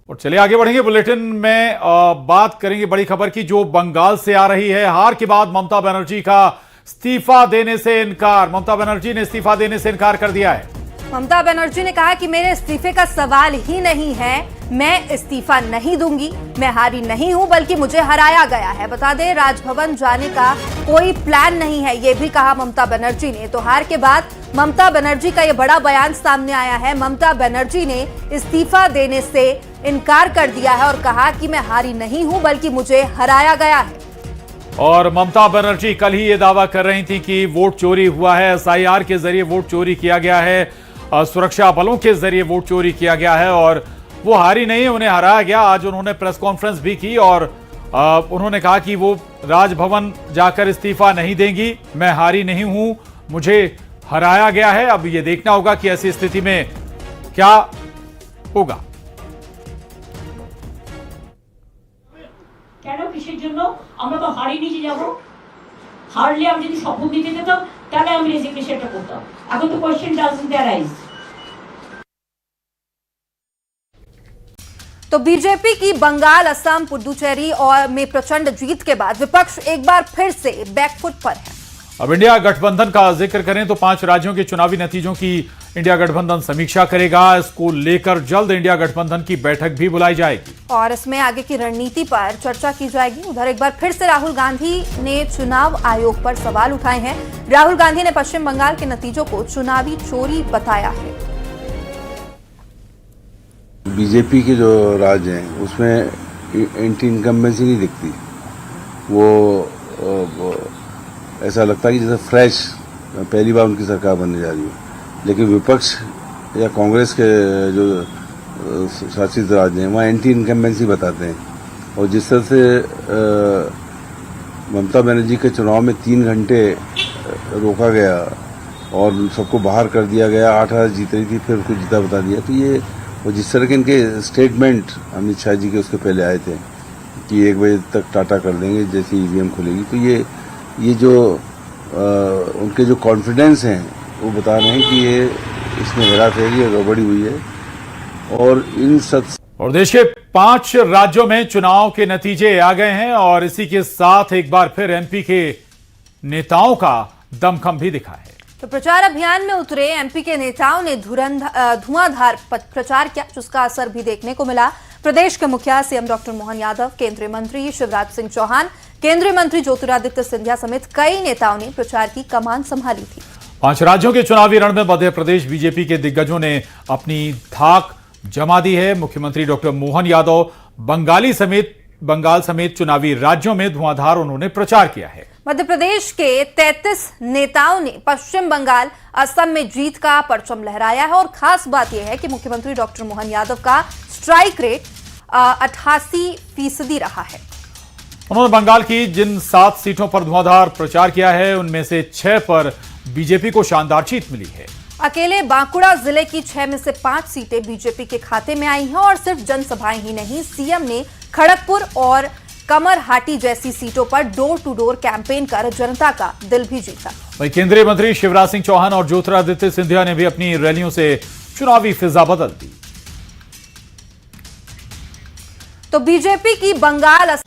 और चलिए आगे बढ़ेंगे बुलेटिन में। बात करेंगे बड़ी खबर की जो बंगाल से आ रही है। हार के बाद ममता बनर्जी का इस्तीफा देने से इनकार। ममता बनर्जी ने इस्तीफा देने से इनकार कर दिया है। ममता बनर्जी ने कहा कि मेरे इस्तीफे का सवाल ही नहीं है, मैं इस्तीफा नहीं दूंगी, मैं हारी नहीं हूं बल्कि मुझे हराया गया है। बता दें राजभवन जाने का कोई प्लान नहीं है, ये भी कहा ममता बनर्जी ने। तो हार के बाद ममता बनर्जी का ये बड़ा बयान सामने आया है। ममता बनर्जी ने इस्तीफा देने से इनकार कर दिया है और कहा कि मैं हारी नहीं हूं बल्कि मुझे हराया गया है। और ममता बनर्जी कल ही ये दावा कर रही थी कि वोट चोरी हुआ है, एसआईआर के जरिए वोट चोरी किया गया है, सुरक्षा बलों के जरिए वोट चोरी किया गया है और वो हारी नहीं, उन्हें हराया गया। आज उन्होंने प्रेस कॉन्फ्रेंस भी की और उन्होंने कहा कि वो राजभवन जाकर इस्तीफा नहीं देंगी, मैं हारी नहीं हूं, मुझे हराया गया है। अब ये देखना होगा कि ऐसी स्थिति में क्या होगा। কেন কিসের জন্য আমরা তো হারিয়ে নিয়ে যাব, হারলে আমি যদি শপথ দিতে যেতাম তাহলে আমি রেজিগনেশনটা করতাম। এখন তো কোশ্চেন ডাজন্ট অ্যারাইজ। तो बीजेपी की बंगाल, असम, पुडुचेरी और में प्रचंड जीत के बाद विपक्ष एक बार फिर से बैकफुट पर है। अब इंडिया गठबंधन का जिक्र करें तो 5 राज्यों के चुनावी नतीजों की इंडिया गठबंधन समीक्षा करेगा। इसको लेकर जल्द इंडिया गठबंधन की बैठक भी बुलाई जाएगी और इसमें आगे की रणनीति पर चर्चा की जाएगी। उधर एक बार फिर से राहुल गांधी ने चुनाव आयोग पर सवाल उठाए हैं। राहुल गांधी ने पश्चिम बंगाल के नतीजों को चुनावी चोरी बताया है। बीजेपी के जो राज्य हैं उसमें एंटी इनकम्बेंसी नहीं दिखती। वो ऐसा लगता है कि जैसे फ्रेश पहली बार उनकी सरकार बनने जा रही है। लेकिन विपक्ष या कांग्रेस के जो शासित राज्य हैं वहाँ एंटी इनकम्बेंसी बताते हैं। और जिस तरह से ममता बनर्जी के चुनाव में 3 घंटे रोका गया और सबको बाहर कर दिया गया, 8 जीत रही थी फिर उसको जीता बता दिया। तो ये वो जिस तरह के इनके स्टेटमेंट अमित शाह जी के उसके पहले आए थे कि 1 बजे तक टाटा कर देंगे जैसे ईवीएम खुलेगी, तो ये जो उनके जो कॉन्फिडेंस हैं वो बता रहे हैं कि ये इसमें हेराफेरी और गड़बड़ी हुई है। और इन सब और देश के 5 राज्यों में चुनाव के नतीजे आ गए हैं और इसी के साथ एक बार फिर एमपी के नेताओं का दमखम भी दिखा है। तो प्रचार अभियान में उतरे एमपी के नेताओं ने धुआंधार प्रचार किया, जिसका असर भी देखने को मिला। प्रदेश के मुखिया सीएम डॉक्टर मोहन यादव, केंद्रीय मंत्री शिवराज सिंह चौहान, केंद्रीय मंत्री ज्योतिरादित्य सिंधिया समेत कई नेताओं ने प्रचार की कमान संभाली थी। 5 राज्यों के चुनावी रण में मध्य प्रदेश बीजेपी के दिग्गजों ने अपनी धाक जमा दी है। मुख्यमंत्री डॉक्टर मोहन यादव बंगाल समेत चुनावी राज्यों में धुआंधार उन्होंने प्रचार किया है। मध्य प्रदेश के 33 नेताओं ने पश्चिम बंगाल, असम में जीत का परचम लहराया है और खास बात यह है कि मुख्यमंत्री डॉक्टर मोहन यादव का स्ट्राइक रेट 88% रहा है। उन्होंने बंगाल की जिन 7 सीटों पर धुआंधार प्रचार किया है उनमें से 6 पर बीजेपी को शानदार जीत मिली है। अकेले बांकुड़ा जिले की 6 में से 5 सीटें बीजेपी के खाते में आई हैं और सिर्फ जनसभाएं ही नहीं, सीएम ने खड़गपुर और कमरहाटी जैसी सीटों पर डोर टू डोर कैंपेन कर जनता का दिल भी जीता। वहीं केंद्रीय मंत्री शिवराज सिंह चौहान और ज्योतिरादित्य सिंधिया ने भी अपनी रैलियों से चुनावी फिजा बदल दी। तो बीजेपी की बंगाल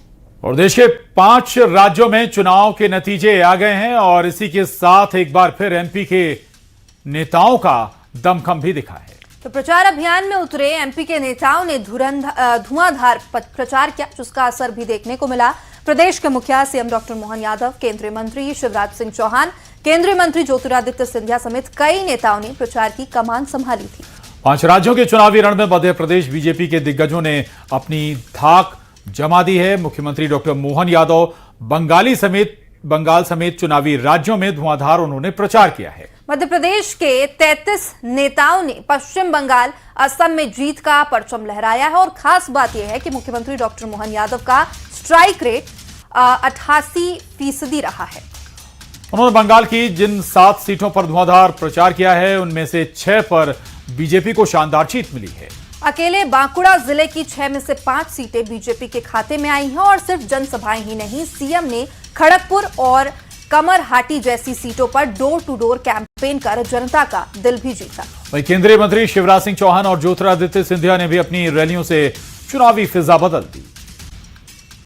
और देश के 5 राज्यों में चुनाव के नतीजे आ गए हैं और इसी के साथ एक बार फिर एमपी के नेताओं का दमखम भी दिखा है। तो प्रचार अभियान में उतरे एमपी के नेताओं ने धुआंधार प्रचार किया, जिसका असर भी देखने को मिला। प्रदेश के मुखिया सीएम डॉक्टर मोहन यादव, केंद्रीय मंत्री शिवराज सिंह चौहान, केंद्रीय मंत्री ज्योतिरादित्य सिंधिया समेत कई नेताओं ने प्रचार की कमान संभाली थी। 5 राज्यों के चुनावी रण में मध्य प्रदेश बीजेपी के दिग्गजों ने अपनी धाक जमा दी है। मुख्यमंत्री डॉक्टर मोहन यादव बंगाल समेत चुनावी राज्यों में धुआंधार उन्होंने प्रचार किया है। मध्य प्रदेश के 33 नेताओं ने पश्चिम बंगाल, असम में जीत का परचम लहराया है और खास बात यह है कि मुख्यमंत्री डॉक्टर मोहन यादव का स्ट्राइक रेट 88% रहा है। उन्होंने बंगाल की जिन 7 सीटों पर धुआंधार प्रचार किया है उनमें से 6 पर बीजेपी को शानदार जीत मिली है। अकेले बांकुड़ा जिले की 6 में से 5 सीटें बीजेपी के खाते में आई हैं और सिर्फ जनसभाएं ही नहीं, सीएम ने खड़गपुर और कमरहाटी जैसी सीटों पर डोर टू डोर कैंपेन कर जनता का दिल भी जीता। वहीं केंद्रीय मंत्री शिवराज सिंह चौहान और ज्योतिरादित्य सिंधिया ने भी अपनी रैलियों से चुनावी फिजा बदल दी।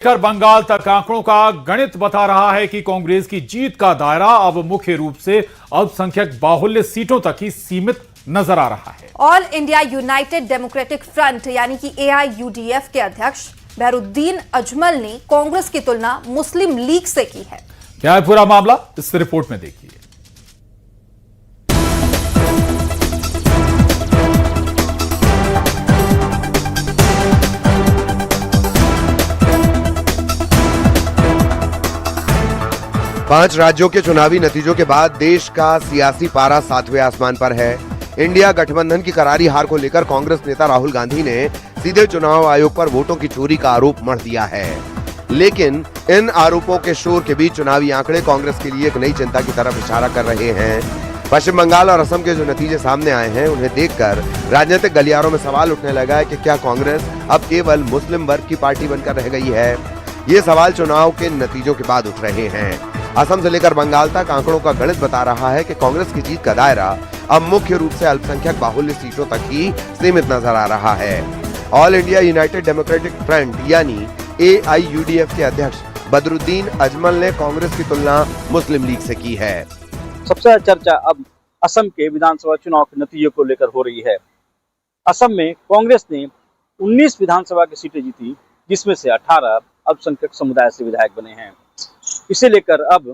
कर बंगाल तक आंकड़ों का गणित बता रहा है कि कांग्रेस की जीत का दायरा अब मुख्य रूप से अल्पसंख्यक बाहुल्य सीटों तक ही सीमित नजर आ रहा है। All India United democratic front यानी कि AIUDF के अध्यक्ष बहरुद्दीन अजमल ने कांग्रेस की तुलना मुस्लिम लीग से की है। क्या है पूरा मामला, इस रिपोर्ट में देखिए। पांच राज्यों के चुनावी नतीजों के बाद देश का सियासी पारा 7वें आसमान पर है। इंडिया गठबंधन की करारी हार को लेकर कांग्रेस नेता राहुल गांधी ने सीधे चुनाव आयोग पर वोटों की चोरी का आरोप मढ़ दिया है। लेकिन इन आरोपों के शोर के बीच चुनावी आंकड़े कांग्रेस के लिए एक नई चिंता की तरफ इशारा कर रहे हैं। पश्चिम बंगाल और असम के जो नतीजे सामने आए हैं उन्हें देखकर राजनीतिक गलियारों में सवाल उठने लगा है कि क्या कांग्रेस अब केवल मुस्लिम वर्ग की पार्टी बनकर रह गई है। ये सवाल चुनाव के नतीजों के बाद उठ रहे हैं। असम से लेकर बंगाल तक आंकड़ों का गणित बता रहा है कि कांग्रेस की जीत का दायरा अब मुख्य रूप से अल्पसंख्यक बाहुल्य सीटों तक ही सीमित नजर आ रहा है। All India United democratic front यानी AIUDF के अध्यक्ष बदरुद्दीन अजमल ने कांग्रेस की तुलना मुस्लिम लीग से की है। सबसे ज्यादा चर्चा अब असम के विधानसभा चुनाव के नतीजों को लेकर हो रही है। असम में कांग्रेस ने 19 विधानसभा की सीटें जीती, जिसमें से 18 अल्पसंख्यक समुदाय से विधायक बने हैं। इसे लेकर अब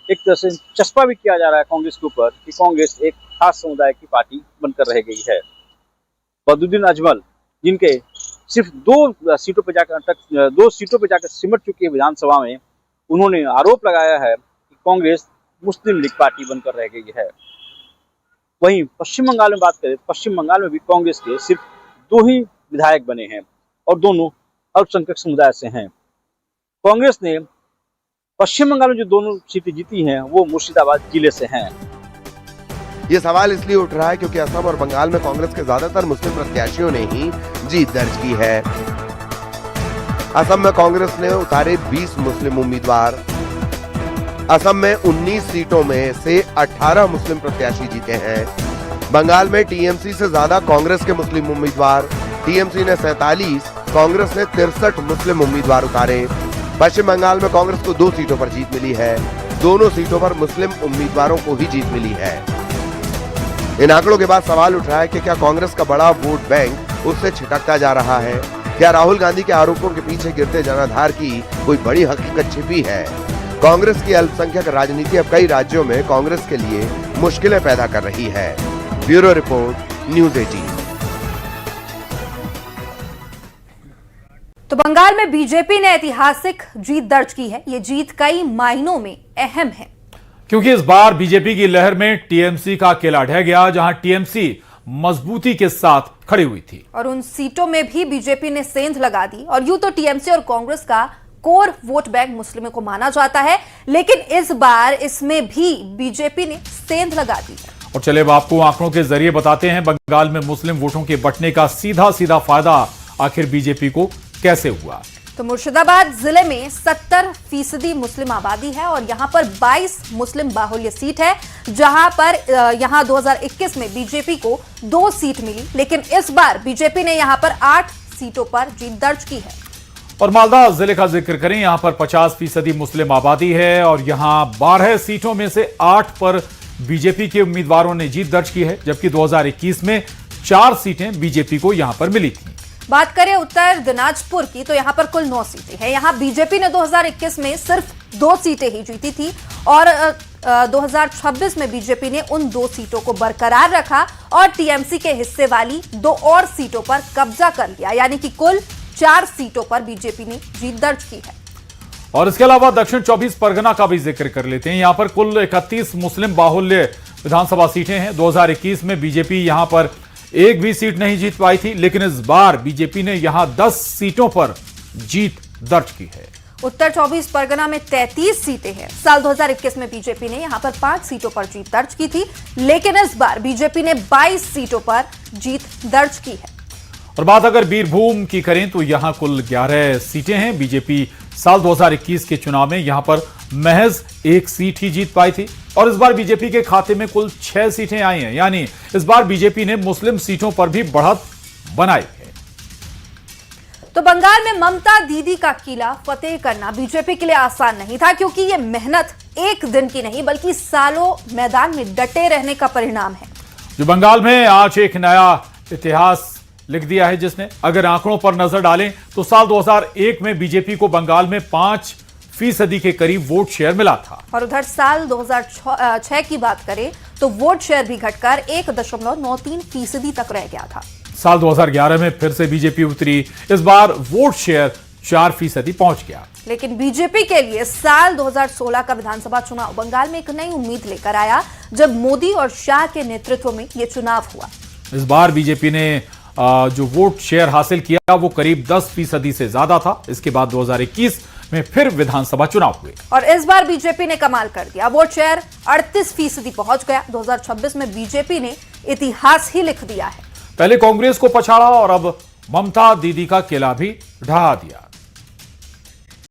एक तरह से चस्पा भी किया जा रहा है कांग्रेस के ऊपर कि कांग्रेस एक खास समुदाय की पार्टी बनकर रह गई है। बदरुद्दीन अजमल, जिनके सिर्फ दो सीटों पर जाकर सिमट चुकी है विधानसभा में, उन्होंने आरोप लगाया है कि कांग्रेस मुस्लिम लीग पार्टी बनकर रह गई है। वहीं पश्चिम बंगाल में बात करें, पश्चिम बंगाल में भी कांग्रेस के सिर्फ 2 ही विधायक बने हैं और दोनों अल्पसंख्यक समुदाय से हैं। कांग्रेस ने पश्चिम बंगाल में जो दोनों सीटें जीती हैं वो मुर्शिदाबाद जिले से हैं। ये सवाल इसलिए उठ रहा है क्योंकि असम और बंगाल में कांग्रेस के ज्यादातर मुस्लिम प्रत्याशियों ने ही जीत दर्ज की है। असम में कांग्रेस ने उतारे 20 मुस्लिम उम्मीदवार। असम में 19 सीटों में से 18 मुस्लिम प्रत्याशी जीते हैं। बंगाल में TMC से ज्यादा कांग्रेस के मुस्लिम उम्मीदवार, TMC ने 47, कांग्रेस ने 63 मुस्लिम उम्मीदवार उतारे। पश्चिम बंगाल में कांग्रेस को 2 सीटों पर जीत मिली है। दोनों सीटों पर मुस्लिम उम्मीदवारों को ही जीत मिली है। इन आंकड़ों के बाद सवाल उठ रहा है कि क्या कांग्रेस का बड़ा वोट बैंक उससे छिटकता जा रहा है? क्या राहुल गांधी के आरोपों के पीछे गिरते जनाधार की कोई बड़ी हकीकत छिपी है? कांग्रेस की अल्पसंख्यक राजनीति अब कई राज्यों में कांग्रेस के लिए मुश्किलें पैदा कर रही है। Bureau report, news 18। तो बंगाल में बीजेपी ने ऐतिहासिक जीत दर्ज की है। ये जीत कई मायनों में अहम है, क्योंकि इस बार बीजेपी की लहर में TMC का किला ढह गया, जहां TMC मजबूती के साथ खड़ी हुई थी और उन सीटों में भी बीजेपी ने सेंध लगा दी। और यूं तो TMC और कांग्रेस का कोर वोट बैंक मुस्लिमों को माना जाता है, लेकिन इस बार इसमें भी बीजेपी ने सेंध लगा दी है। और चले अब आपको आंकड़ों के जरिए बताते हैं बंगाल में मुस्लिम वोटों के बंटने का सीधा फायदा आखिर बीजेपी को कैसे हुआ। तो मुर्शिदाबाद जिले में 70% मुस्लिम आबादी है और यहां पर 22 मुस्लिम बाहुल्य सीट है, जहां पर यहां 2021 में बीजेपी को 2 सीट मिली, लेकिन इस बार बीजेपी ने यहां पर 8 सीटों पर जीत दर्ज की है। और मालदा जिले का जिक्र करें, यहां पर 50% मुस्लिम आबादी है और यहां 12 सीटों में से 8 पर बीजेपी के उम्मीदवारों ने जीत दर्ज की है, जबकि 2021 में 4 सीटें बीजेपी को यहां पर मिली थी। बात करें उत्तर दिनाजपुर की, तो यहां पर कुल 9 सीटें हैं। यहां बीजेपी ने 2021 में सिर्फ 2 सीटें ही जीती थी और 2026 में बीजेपी ने उन 2 सीटों को बरकरार रखा और TMC के हिस्से वाली 2 और सीटों पर कब्जा कर लिया, यानी कि कुल 4 सीटों पर बीजेपी ने जीत दर्ज की है। और इसके अलावा दक्षिण 24 परगना का भी जिक्र कर लेते हैं। यहां पर कुल 31 मुस्लिम बाहुल्य विधानसभा सीटें हैं। 2021 में बीजेपी यहां पर एक भी सीट नहीं जीत पाई थी, लेकिन इस बार बीजेपी ने यहां 10 सीटों पर जीत दर्ज की है। उत्तर 24 परगना में 33 सीटें हैं। साल 2021 में बीजेपी ने यहां पर 5 सीटों पर जीत दर्ज की थी, लेकिन इस बार बीजेपी ने 22 सीटों पर जीत दर्ज की है। और बात अगर बीरभूम की करें तो यहां कुल 11 सीटें हैं। बीजेपी साल 2021 के चुनाव में यहां पर महज 1 सीट ही जीत पाई थी और इस बार बीजेपी के खाते में कुल 6 सीटें आई हैं, यानी इस बार बीजेपी ने मुस्लिम सीटों पर भी बढ़त बनाई है। तो बंगाल में ममता दीदी का किला फतेह करना बीजेपी के लिए आसान नहीं था, क्योंकि ये मेहनत एक दिन की नहीं बल्कि सालों मैदान में डटे रहने का परिणाम है। जो बंगाल में आज एक नया इतिहास लिख दिया है जिसने, अगर आंकड़ों पर नजर डालें तो साल 2001 में बीजेपी को बंगाल में 5% के करीब वोट शेयर मिला था, और उधर साल 2006 की बात करें तो वोट शेयर भी घटकर 1.93% तक रह गया था। साल 2011 में फिर से बीजेपी उतरी, इस बार वोट शेयर 4% पहुंच गया। लेकिन बीजेपी के लिए साल 2016 का विधानसभा चुनाव बंगाल में एक नई उम्मीद लेकर आया, जब मोदी और शाह के नेतृत्व में यह चुनाव हुआ। इस बार बीजेपी ने जो वोट शेयर हासिल किया वो करीब 10% से ज्यादा था। इसके बाद 2021 में फिर विधानसभा चुनाव हुए और इस बार बीजेपी ने कमाल कर दिया, वोट शेयर 38% पहुंच गया। 2026 में बीजेपी ने इतिहास ही लिख दिया है। पहले कांग्रेस को पछाड़ा और अब ममता दीदी का किला भी ढहा दिया।